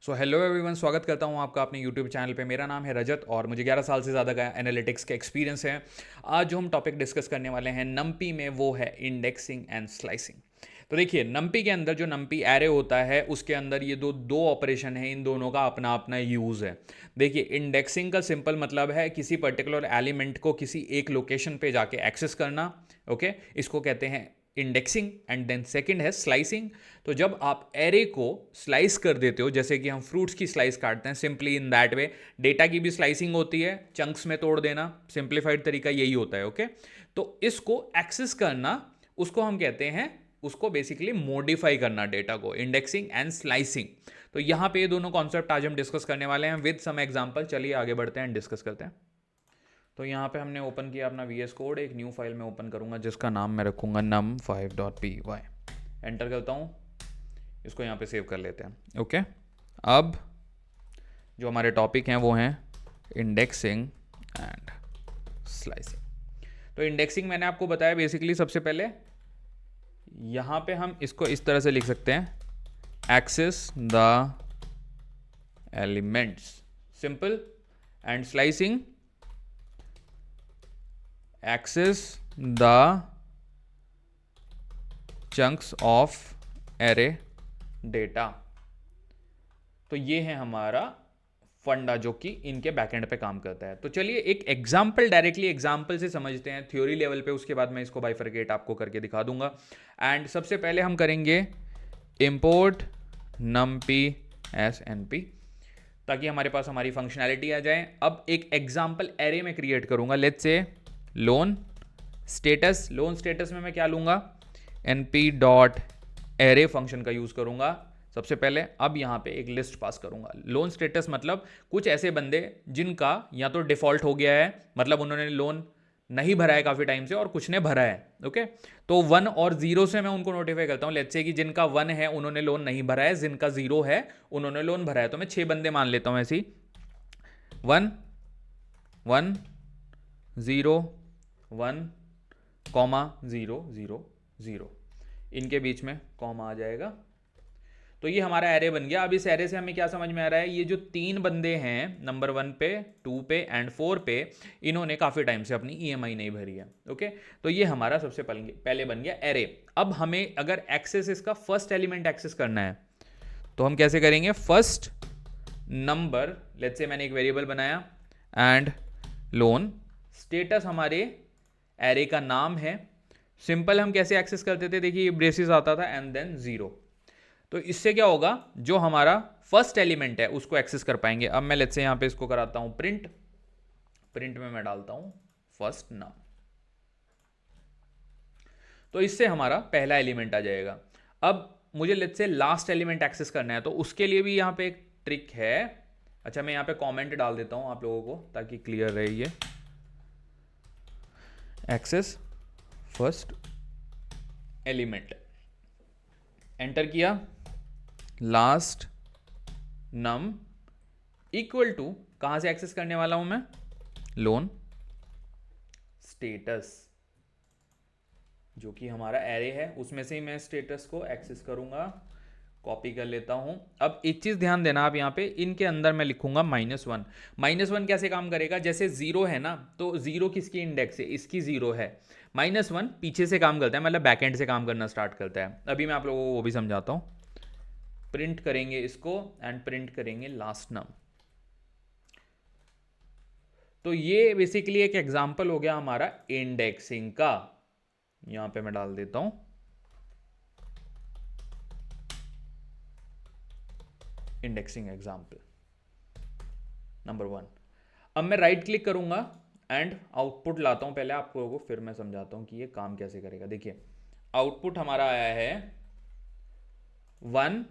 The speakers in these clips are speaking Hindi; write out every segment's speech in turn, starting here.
सो हेलो एवरीवन, स्वागत करता हूं आपका अपने यूट्यूब चैनल पे। मेरा नाम है रजत और मुझे 11 साल से ज़्यादा का एनालिटिक्स का एक्सपीरियंस है। आज जो हम टॉपिक डिस्कस करने वाले हैं नम्पी में, वो है इंडेक्सिंग एंड स्लाइसिंग। तो देखिए, नम्पी के अंदर जो नम्पी एरे होता है उसके अंदर ये दो दो ऑपरेशन है, इन दोनों का अपना अपना यूज़ है। देखिए, इंडेक्सिंग का सिंपल मतलब है किसी पर्टिकुलर एलिमेंट को किसी एक लोकेशन पे जाके एक्सेस करना। ओके, इसको कहते हैं इंडेक्सिंग। एंड देन सेकंड है स्लाइसिंग। तो जब आप एरे को स्लाइस कर देते हो, जैसे कि हम फ्रूट्स की स्लाइस काटते हैं, simply in that way data की भी स्लाइसिंग होती है, चंक्स में तोड़ देना। सिंप्लीफाइड तरीका यही होता है। ओके, तो इसको एक्सेस करना, उसको हम कहते हैं, उसको बेसिकली मॉडिफाई करना डेटा को, इंडेक्सिंग एंड स्लाइसिंग। तो यहां पे ये दोनों कॉन्सेप्ट आज हम डिस्कस करने वाले हैं विद सम एग्जांपल। चलिए आगे बढ़ते हैं, डिस्कस करते हैं। तो यहाँ पे हमने ओपन किया अपना VS कोड, एक न्यू फाइल में ओपन करूँगा जिसका नाम मैं रखूँगा num5.py। एंटर करता हूँ, इसको यहाँ पे सेव कर लेते हैं। ओके, अब जो हमारे टॉपिक हैं वो हैं इंडेक्सिंग एंड स्लाइसिंग। तो इंडेक्सिंग मैंने आपको बताया बेसिकली, सबसे पहले यहाँ पे हम इसको इस तरह से लिख सकते हैं, access the elements, simple. And slicing, access the chunks of array data. तो ये है हमारा फंडा जो कि इनके बैकएंड पे काम करता है। तो चलिए एक एग्जांपल, डायरेक्टली एग्जांपल से समझते हैं थ्योरी लेवल पे, उसके बाद मैं इसको बाइफरकेट आपको करके दिखा दूंगा। एंड सबसे पहले हम करेंगे इंपोर्ट numpy snp, ताकि हमारे पास हमारी फंक्शनैलिटी आ जाए। अब एक एग्जांपल एरे में क्रिएट करूंगा, let's say loan status. Loan status में मैं क्या लूंगा, np डॉट एरे फंक्शन का यूज करूंगा सबसे पहले। अब यहाँ पे एक लिस्ट पास करूंगा। लोन स्टेटस मतलब कुछ ऐसे बंदे जिनका या तो डिफॉल्ट हो गया है, मतलब उन्होंने लोन नहीं भरा है काफ़ी टाइम से, और कुछ ने भरा है। ओके, तो 1 और 0 से मैं उनको नोटिफाई करता हूँ। लेट्स से कि जिनका 1 है उन्होंने लोन नहीं भरा है, जिनका 0 है उन्होंने लोन भरा है। तो मैं 6 बंदे मान लेता हूँ ऐसे ही, 1 1 0 1 कॉमा 0 0 0, इनके बीच में कॉमा आ जाएगा। तो ये हमारा एरे बन गया। अब इस एरे से हमें क्या समझ में आ रहा है, ये जो 3 बंदे हैं नंबर 1 पे, 2 पे एंड 4 पे, इन्होंने काफ़ी टाइम से अपनी EMI नहीं भरी है। ओके, तो ये हमारा सबसे पहले बन गया एरे। अब हमें अगर एक्सेस इसका फर्स्ट एलिमेंट एक्सेस करना है तो हम कैसे करेंगे, फर्स्ट नंबर, लेट्स से मैंने एक वेरिएबल बनाया एंड लोन स्टेटस हमारे एरे का नाम है। सिंपल हम कैसे एक्सेस करते थे, देखिए ये ब्रेसिस आता था एंड देन 0। तो इससे क्या होगा, जो हमारा फर्स्ट एलिमेंट है उसको एक्सेस कर पाएंगे। अब मैं लेट्स से यहां पे इसको कराता हूं प्रिंट। प्रिंट में मैं डालता हूं फर्स्ट नाम, तो इससे हमारा पहला एलिमेंट आ जाएगा। अब मुझे let's say last element access करना है, तो उसके लिए भी यहां पे एक ट्रिक है। अच्छा, मैं यहां पे कमेंट डाल देता हूं आप लोगों को ताकि क्लियर रहे ये। एक्सेस फर्स्ट एलिमेंट, एंटर किया, लास्ट नम इक्वल टू, कहां से एक्सेस करने वाला हूं मैं, लोन स्टेटस, जो कि हमारा एरे है, उसमें से ही मैं स्टेटस को एक्सेस करूंगा। कॉपी कर लेता हूं। अब एक चीज ध्यान देना आप, यहां पे इनके अंदर मैं लिखूंगा -1। -1 कैसे काम करेगा, जैसे 0 है ना, तो 0 किसकी इंडेक्स है, इसकी 0 है। -1 पीछे से काम करता है, मतलब बैकएंड से काम करना स्टार्ट करता है। अभी मैं आप लोगों को वो भी समझाता हूं। प्रिंट करेंगे इसको एंड प्रिंट करेंगे लास्ट नम। तो ये बेसिकली एक एग्जांपल हो गया हमारा इंडेक्सिंग का। यहां पे मैं डाल देता हूं इंडेक्सिंग एग्जांपल नंबर 1। अब मैं राइट क्लिक करूंगा एंड आउटपुट लाता हूं। पहले आप लोगों को फिर मैं समझाता हूं कि ये काम कैसे करेगा। देखिए, आउटपुट हमारा आया है 1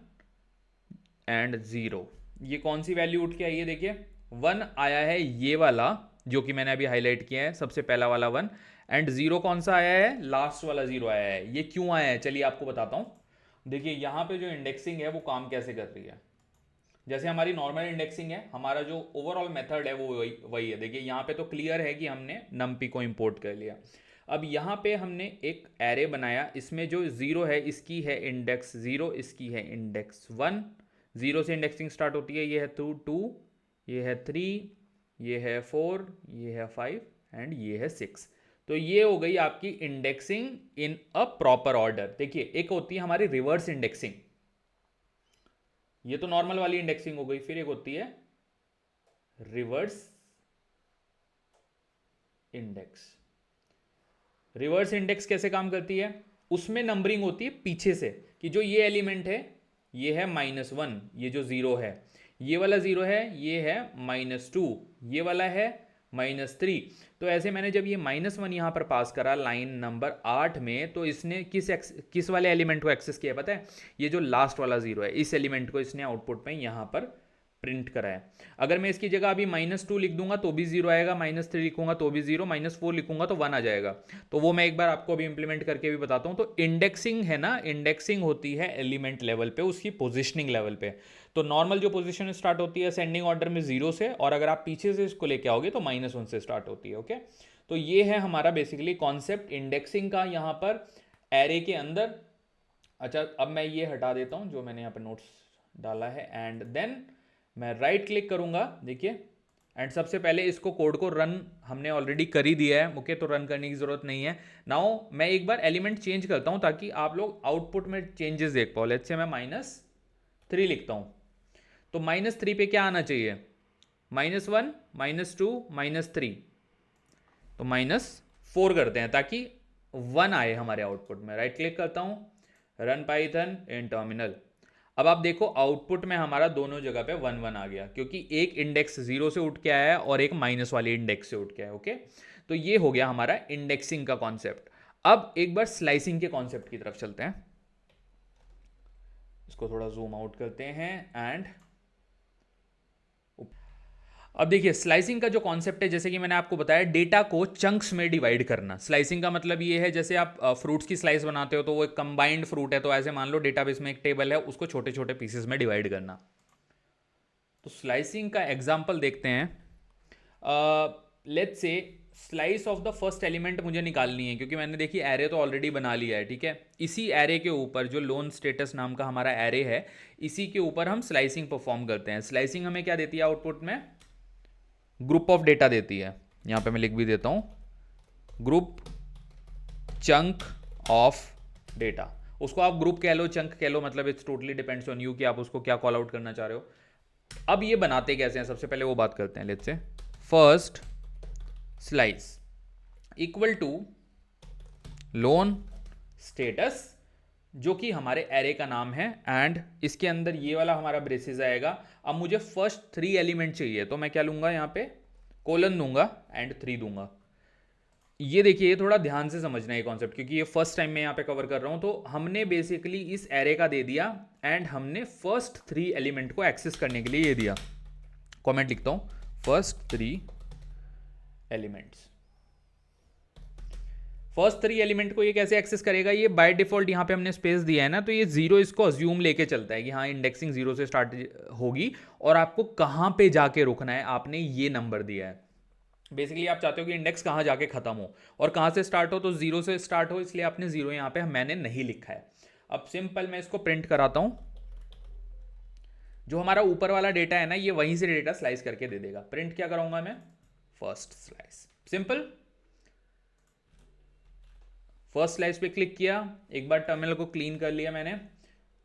एंड 0। ये कौन सी वैल्यू उठ के आई है, देखिए 1 आया है ये वाला जो कि मैंने अभी हाईलाइट किया है, सबसे पहला वाला 1। एंड 0 कौन सा आया है, लास्ट वाला 0 आया है। ये क्यों आया है, चलिए आपको बताता हूं। देखिए यहां पे जो इंडेक्सिंग है वो काम कैसे कर रही है। जैसे हमारी नॉर्मल इंडेक्सिंग है, हमारा जो ओवरऑल मेथड है वो वही है। देखिए यहाँ पे तो क्लियर है कि हमने नम्पी को इंपोर्ट कर लिया। अब यहाँ पे हमने एक एरे बनाया, इसमें जो 0 है इसकी है इंडेक्स 0, इसकी है इंडेक्स 1, 0 से इंडेक्सिंग स्टार्ट होती है, ये है 2, ये है 3, ये है 4, ये है 5 एंड ये है 6। तो ये हो गई आपकी indexing in a proper order. देखिए एक होती है हमारी रिवर्स इंडेक्सिंग, ये तो नॉर्मल वाली इंडेक्सिंग हो गई, फिर एक होती है रिवर्स इंडेक्स। रिवर्स इंडेक्स कैसे काम करती है? उसमें नंबरिंग होती है पीछे से, कि जो ये एलिमेंट है ये है -1, ये जो 0 है, ये वाला 0 है, ये है -2, ये वाला है -3। तो ऐसे मैंने जब ये -1 यहां पर पास करा लाइन नंबर 8 में, तो इसने किस वाले एलिमेंट को एक्सेस किया पता है? ये जो लास्ट वाला 0 है, इस एलिमेंट को इसने आउटपुट में यहां पर प्रिंट करा है। अगर मैं इसकी जगह अभी -2 लिख दूंगा तो भी 0 आएगा, -3 लिखूंगा तो भी 0, -4 लिखूंगा तो 1 आ जाएगा। तो वो मैं एक बार आपको अभी इंप्लीमेंट करके भी बताता हूँ। तो इंडेक्सिंग है ना, इंडेक्सिंग होती है एलिमेंट लेवल पे, उसकी पोजिशनिंग लेवल पे। तो नॉर्मल जो पोजिशन स्टार्ट होती है असेंडिंग ऑर्डर में 0 से, और अगर आप पीछे से इसको लेके आओगे तो -1 से स्टार्ट होती है। ओके, तो ये है हमारा बेसिकली कॉन्सेप्ट इंडेक्सिंग का यहाँ पर एरे के अंदर। अच्छा, अब मैं ये हटा देता हूँ जो मैंने यहाँ पर नोट्स डाला है, एंड देन मैं राइट क्लिक करूंगा, देखिए, एंड सबसे पहले इसको कोड को रन हमने ऑलरेडी कर ही दिया है। ओके, तो रन करने की जरूरत नहीं है। नाउ मैं एक बार एलिमेंट चेंज करता हूं ताकि आप लोग आउटपुट में चेंजेस देख पाओ। लेट्स से मैं -3 लिखता हूं, तो -3 पे क्या आना चाहिए? -1, -2, -3, तो -4 करते हैं ताकि 1 आए हमारे आउटपुट में। राइट क्लिक करता हूं, रन पाइथन इन टर्मिनल। अब आप देखो आउटपुट में हमारा दोनों जगह पे 1 आ गया, क्योंकि एक इंडेक्स 0 से उठ के आया है और एक माइनस वाली इंडेक्स से उठ के आया। ओके, तो ये हो गया हमारा इंडेक्सिंग का कॉन्सेप्ट। अब एक बार स्लाइसिंग के कॉन्सेप्ट की तरफ चलते हैं। इसको थोड़ा जूम आउट करते हैं, एंड अब देखिए स्लाइसिंग का जो कॉन्सेप्ट है, जैसे कि मैंने आपको बताया, डेटा को चंक्स में डिवाइड करना। स्लाइसिंग का मतलब ये है, जैसे आप फ्रूट्स की स्लाइस बनाते हो तो वो एक कंबाइंड फ्रूट है, तो ऐसे मान लो डेटाबेस में एक टेबल है, उसको छोटे छोटे पीसेस में डिवाइड करना। तो स्लाइसिंग का एग्जांपल देखते हैं। लेट्स से slice of the first element मुझे निकालनी है, क्योंकि मैंने देखी एरे तो ऑलरेडी बना लिया है। ठीक है, इसी एरे के ऊपर जो लोन स्टेटस नाम का हमारा एरे है, इसी के ऊपर हम स्लाइसिंग परफॉर्म करते हैं। स्लाइसिंग हमें क्या देती है आउटपुट में? ग्रुप ऑफ डेटा देती है। यहां पे मैं लिख भी देता हूं, ग्रुप चंक ऑफ डेटा। उसको आप ग्रुप कह लो, चंक कह लो, मतलब it's totally depends on you कि आप उसको क्या कॉल आउट करना चाह रहे हो। अब ये बनाते कैसे हैं, सबसे पहले वो बात करते हैं। Let's say first slice equal to loan status, जो कि हमारे एरे का नाम है, एंड इसके अंदर ये वाला हमारा ब्रेसेस आएगा। अब मुझे फर्स्ट 3 एलिमेंट चाहिए, तो मैं क्या लूंगा, यहाँ पे कोलन दूंगा एंड 3 दूंगा। ये देखिए, ये थोड़ा ध्यान से समझना है कॉन्सेप्ट, क्योंकि ये फर्स्ट टाइम मैं यहाँ पे कवर कर रहा हूँ। तो हमने बेसिकली इस एरे का दे दिया, एंड हमने फर्स्ट 3 एलिमेंट को एक्सेस करने के लिए ये दिया। कॉमेंट लिखता हूँ, फर्स्ट 3 एलिमेंट्स। फर्स्ट 3 एलिमेंट को ये कैसे एक्सेस करेगा? ये बाय डिफॉल्ट यहाँ पे हमने स्पेस दिया है ना, तो ये 0 इसको अज्यूम लेके चलता है कि हाँ इंडेक्सिंग 0 से स्टार्ट होगी, और आपको कहाँ पे जाके रुकना है, आपने ये नंबर दिया है। बेसिकली आप चाहते हो कि इंडेक्स कहाँ जाके खत्म हो और कहाँ से स्टार्ट हो, तो 0 से स्टार्ट हो, इसलिए आपने 0 यहाँ पे मैंने नहीं लिखा है। अब सिंपल मैं इसको प्रिंट कराता हूँ। जो हमारा ऊपर वाला डेटा है ना, ये वहीं से डेटा स्लाइस करके दे देगा। प्रिंट क्या करूंगा मैं? First slice. Simple, first slice पे क्लिक किया, एक बार टर्मिनल को क्लीन कर लिया मैंने,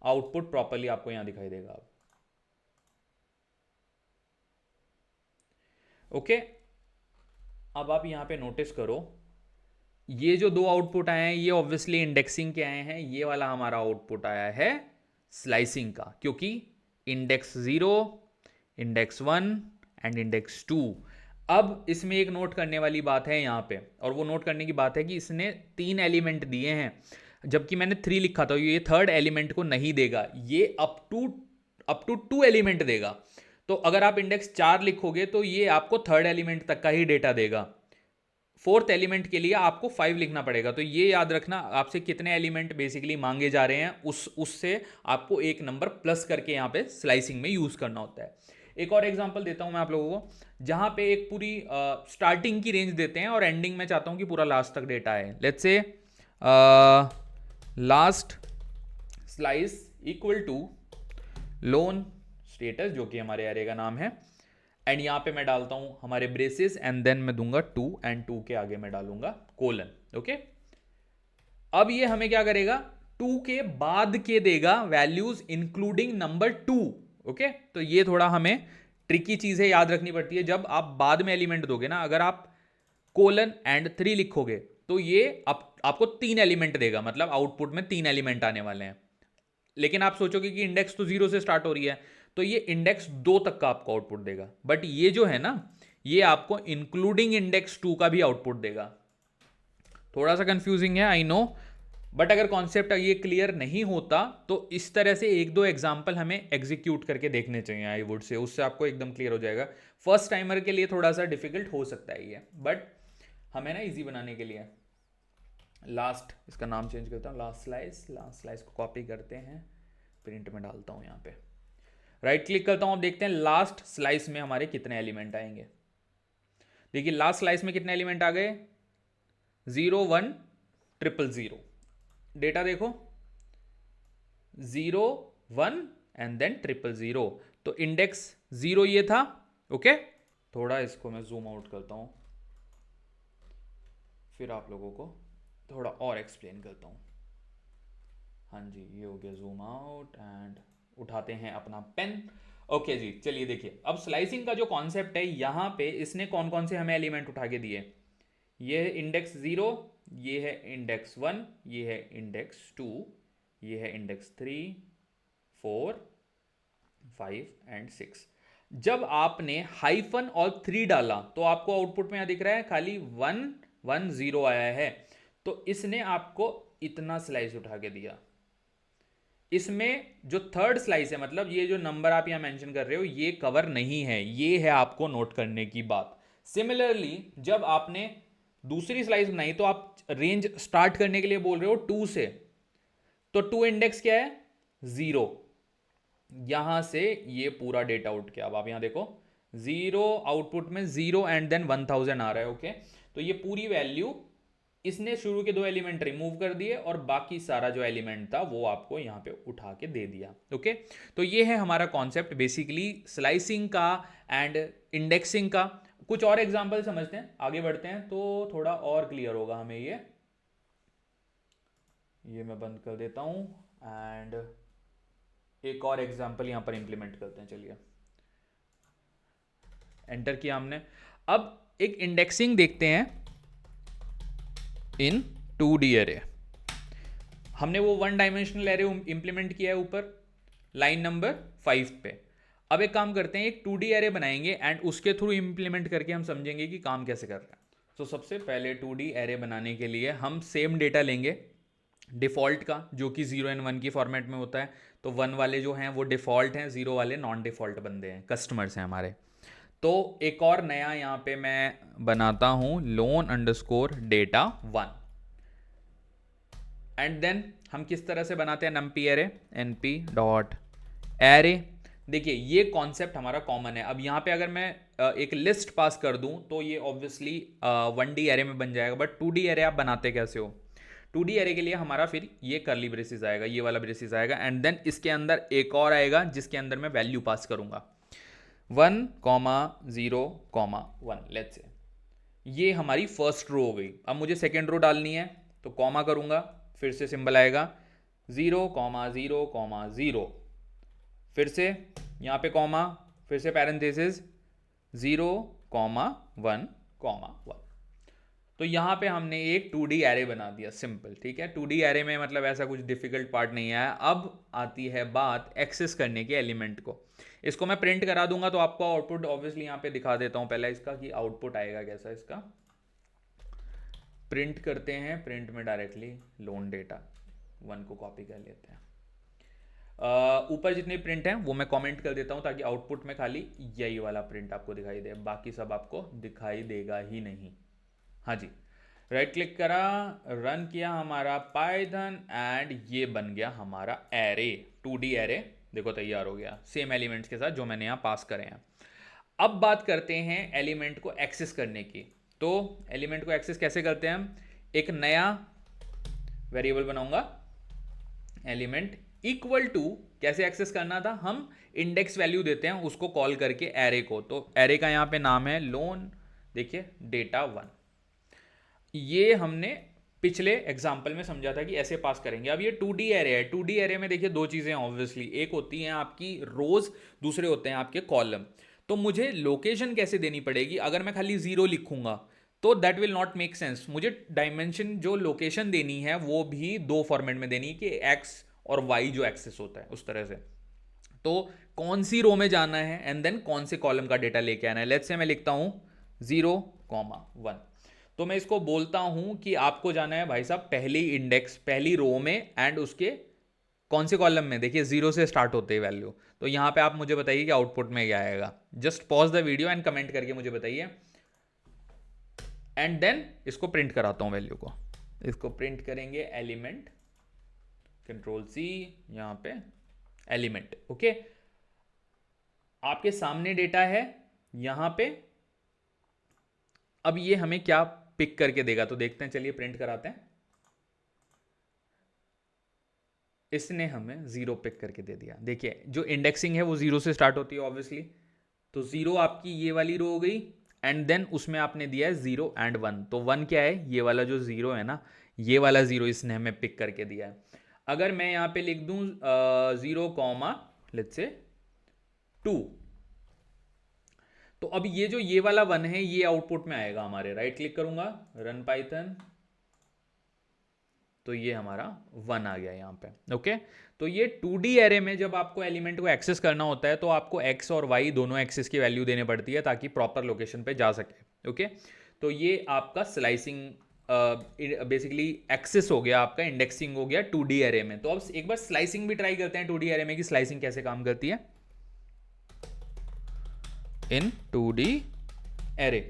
आउटपुट प्रॉपर्ली आपको यहां दिखाई देगा। अब ओके, अब आप यहां पे नोटिस करो, ये जो 2 आउटपुट आए हैं ये ऑब्वियसली इंडेक्सिंग के आए हैं। ये वाला हमारा आउटपुट आया है स्लाइसिंग का, क्योंकि इंडेक्स 0, इंडेक्स 1 एंड इंडेक्स 2। अब इसमें एक नोट करने वाली बात है यहाँ पे, और वो नोट करने की बात है कि इसने 3 एलिमेंट दिए हैं, जबकि मैंने 3 लिखा था। ये थर्ड एलिमेंट को नहीं देगा, ये अप टू 2 एलिमेंट देगा। तो अगर आप इंडेक्स 4 लिखोगे तो ये आपको थर्ड एलिमेंट तक का ही डेटा देगा। फोर्थ एलिमेंट के लिए आपको 5 लिखना पड़ेगा। तो ये याद रखना, आपसे कितने एलिमेंट बेसिकली मांगे जा रहे हैं, उससे आपको एक नंबर प्लस करके यहाँ पे स्लाइसिंग में यूज करना होता है। एक और एग्जांपल देता हूं मैं आप लोगों को, जहां पे एक पूरी स्टार्टिंग की रेंज देते हैं और एंडिंग में चाहता हूं कि पूरा लास्ट तक डेटा है। Let's say last slice equal to loan status जो कि हमारे एरे का नाम है, एंड यहाँ पे मैं डालता हूँ हमारे ब्रेसेस एंड देन मैं दूंगा 2 एंड 2 के आगे मैं डालूंगा कोलन। ओके, अब ये हमें क्या करेगा, 2 के बाद के देगा वैल्यूज इंक्लूडिंग नंबर 2। ओके, तो ये थोड़ा हमें ट्रिकी चीजें याद रखनी पड़ती है जब आप बाद में एलिमेंट दोगे ना। अगर आप कोलन एंड 3 लिखोगे तो ये आपको 3 एलिमेंट देगा, मतलब आउटपुट में 3 एलिमेंट आने वाले हैं। लेकिन आप सोचोगे कि इंडेक्स तो 0 से स्टार्ट हो रही है, तो ये इंडेक्स 2 तक का आपको आउटपुट देगा, बट ये जो है ना, ये आपको इंक्लूडिंग इंडेक्स 2 का भी आउटपुट देगा। थोड़ा सा कंफ्यूजिंग है, आई नो, बट अगर कॉन्सेप्ट ये क्लियर नहीं होता तो इस तरह से एक दो एग्जाम्पल हमें एग्जीक्यूट करके देखने चाहिए आई वुड से, उससे आपको एकदम क्लियर हो जाएगा। फर्स्ट टाइमर के लिए थोड़ा सा डिफिकल्ट हो सकता है ये, बट हमें ना इजी बनाने के लिए लास्ट, इसका नाम चेंज करता हूँ, लास्ट स्लाइस को कॉपी करते हैं, प्रिंट में डालता हूँ यहाँ पे, राइट क्लिक करता हूँ। अब देखते हैं लास्ट स्लाइस में हमारे कितने एलिमेंट आएंगे। देखिए लास्ट स्लाइस में कितने एलिमेंट आ गए, 0 1 0 0 डेटा देखो 0 1 एंड देन 0 0, तो इंडेक्स 0 ये था। ओके, थोड़ा इसको मैं जूम आउट करता हूं, फिर आप लोगों को थोड़ा और एक्सप्लेन करता हूं। हाँ जी, ये हो गया जूम आउट एंड उठाते हैं अपना पेन। ओके जी, चलिए देखिए अब स्लाइसिंग का जो कॉन्सेप्ट है, यहां पे इसने कौन कौन से हमें एलिमेंट उठा के दिए, ये है इंडेक्स 0, ये है इंडेक्स 1, ये है इंडेक्स 2, ये है इंडेक्स 3 4 5 एंड 6। जब आपने हाइफन और 3 डाला तो आपको आउटपुट में यहां दिख रहा है खाली 1 1 0 आया है, तो इसने आपको इतना स्लाइस उठा के दिया। इसमें जो थर्ड स्लाइस है, मतलब ये जो नंबर आप यहां मेंशन कर रहे हो, ये कवर नहीं है, ये है आपको नोट करने की बात। सिमिलरली जब आपने दूसरी स्लाइस बनाई तो आप रेंज स्टार्ट करने के लिए बोल रहे हो 2 से, तो 2 इंडेक्स क्या है, 0, यहां से ये पूरा डेटा उठ के, अब आप यहां देखो 0 आउटपुट में 0 एंड देन 1000 आ रहा है। ओके, तो ये पूरी वैल्यू इसने शुरू के 2 एलिमेंट रिमूव कर दिए और बाकी सारा जो एलिमेंट था वो आपको यहां पे उठा के दे दिया। ओके, तो ये है हमारा कॉन्सेप्ट बेसिकली स्लाइसिंग का एंड इंडेक्सिंग का। कुछ और एग्जांपल समझते हैं, आगे बढ़ते हैं तो थोड़ा और क्लियर होगा हमें। ये मैं बंद कर देता हूं एंड एक और एग्जांपल यहां पर इंप्लीमेंट करते हैं। चलिए, एंटर किया हमने, अब एक इंडेक्सिंग देखते हैं इन 2D एरे। हमने वो 1 डायमेंशनल एरे इंप्लीमेंट किया है ऊपर लाइन नंबर 5 पे। अब एक काम करते हैं, एक 2D एरे बनाएंगे एंड उसके थ्रू इंप्लीमेंट करके हम समझेंगे कि काम कैसे कर रहा है। तो सबसे पहले 2D एरे बनाने के लिए हम सेम डेटा लेंगे डिफ़ॉल्ट का, जो कि 0 एंड 1 की फॉर्मेट में होता है। तो 1 वाले जो हैं वो डिफ़ॉल्ट हैं, 0 वाले नॉन डिफ़ॉल्ट बंदे हैं, कस्टमर्स हैं हमारे। तो एक और नया यहाँ पे मैं बनाता हूँ loan_data1 एंड देन हम किस तरह से बनाते हैं numpy array np.array। देखिए ये कॉन्सेप्ट हमारा कॉमन है। अब यहाँ पे अगर मैं एक लिस्ट पास कर दूं तो ये ऑब्वियसली 1D एरे में बन जाएगा, बट 2D एरे आप बनाते कैसे हो। 2D एरे के लिए हमारा फिर ये करली ब्रेसेस आएगा, ये वाला ब्रेसेस आएगा एंड देन इसके अंदर एक और आएगा जिसके अंदर मैं वैल्यू पास करूंगा 1, 0, 1। लेट्स से ये हमारी फर्स्ट रो हो गई। अब मुझे सेकेंड रो डालनी है तो कॉमा करूंगा, फिर से सिंबल आएगा 0, 0, 0, फिर से यहाँ पे कॉमा, फिर से पैरेंथेसिस 0, 1, 1। तो यहाँ पे हमने एक 2D एरे बना दिया, सिंपल, ठीक है। 2D एरे में मतलब ऐसा कुछ डिफिकल्ट पार्ट नहीं है। अब आती है बात एक्सेस करने के एलिमेंट को। इसको मैं प्रिंट करा दूंगा तो आपको आउटपुट ऑब्वियसली यहाँ पे दिखा देता हूँ पहले इसका कि आउटपुट आएगा कैसा। इसका प्रिंट करते हैं, प्रिंट में डायरेक्टली लोन डेटा 1 को कॉपी कर लेते हैं। ऊपर जितने प्रिंट हैं वो मैं कमेंट कर देता हूँ ताकि आउटपुट में खाली यही वाला प्रिंट आपको दिखाई दे, बाकी सब आपको दिखाई देगा ही नहीं। हाँ जी, राइट क्लिक करा, रन किया हमारा पाइथन एंड ये बन गया हमारा एरे, 2D एरे देखो तैयार हो गया सेम एलिमेंट्स के साथ जो मैंने यहाँ पास करे हैं। अब बात करते हैं एलिमेंट को एक्सेस करने की। तो एलिमेंट को एक्सेस कैसे करते हैं हम, एक नया वेरिएबल बनाऊंगा एलिमेंट इक्वल टू कैसे एक्सेस करना था, हम इंडेक्स वैल्यू देते हैं उसको कॉल करके एरे को, तो एरे का यहाँ पे नाम है लोन, देखिए डेटा 1। ये हमने पिछले एग्जाम्पल में समझा था कि ऐसे पास करेंगे। अब ये 2D एरे है, 2D एरे में देखिए दो चीज़ें ऑब्वियसली, एक होती हैं आपकी रोज, दूसरे होते हैं आपके कॉलम। तो मुझे लोकेशन कैसे देनी पड़ेगी, अगर मैं खाली 0 लिखूंगा तो that will not make sense. मुझे डायमेंशन जो लोकेशन देनी है वो भी दो फॉर्मेट में देनी है कि एक्स और वाई जो एक्सेस होता है उस तरह से। तो कौन सी रो में जाना है एंड देन कौन से कॉलम का डेटा लेके आना है। लेट्स से मैं लिखता हूं 0,1, तो मैं इसको बोलता हूं कि आपको जाना है भाई साहब पहली इंडेक्स, पहली रो में, एंड उसके कौन से कॉलम में, देखिए 0 से स्टार्ट होते हैं वैल्यू। तो यहां पे आप मुझे बताइए कि आउटपुट में क्या आएगा। Just pause the video and comment करके मुझे बताइए, एंड देन इसको प्रिंट कराता हूं वैल्यू को। इसको प्रिंट करेंगे एलिमेंट, Ctrl+C, यहां पे एलिमेंट, ओके। आपके सामने डेटा है यहां पे। अब ये हमें क्या पिक करके देगा तो देखते हैं, चलिए प्रिंट कराते हैं। इसने हमें 0 पिक करके दे दिया। देखिए जो इंडेक्सिंग है वो 0 से स्टार्ट होती है ऑब्वियसली, तो 0 आपकी ये वाली रो हो गई, एंड देन उसमें आपने दिया है 0 एंड 1। तो 1 क्या है, ये वाला जो 0 है ना, ये वाला 0 इसने हमें पिक करके दिया है। अगर मैं यहां पे लिख दूं 0, लेट्स से 2, तो अब ये जो ये वाला 1 है ये आउटपुट में आएगा हमारे। राइट क्लिक करूंगा, रन पाइथन, तो ये हमारा 1 आ गया यहाँ पे, ओके। तो ये 2D एरे में जब आपको एलिमेंट को एक्सेस करना होता है तो आपको x और y दोनों एक्सेस की वैल्यू देनी पड़ती है ताकि प्रॉपर लोकेशन पे जा सके, ओके। तो ये आपका स्लाइसिंग बेसिकली एक्सेस हो गया, आपका इंडेक्सिंग हो गया 2D एरे में। तो अब एक बार स्लाइसिंग भी ट्राई करते हैं 2D एरे में कि स्लाइसिंग कैसे काम करती है इन 2D एरे।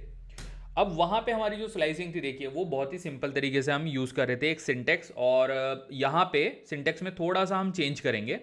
अब वहां पे हमारी जो स्लाइसिंग थी देखिए वो बहुत ही सिंपल तरीके से हम यूज कर रहे थे, एक सिंटेक्स, और यहां पे सिंटेक्स में थोड़ा सा हम चेंज करेंगे।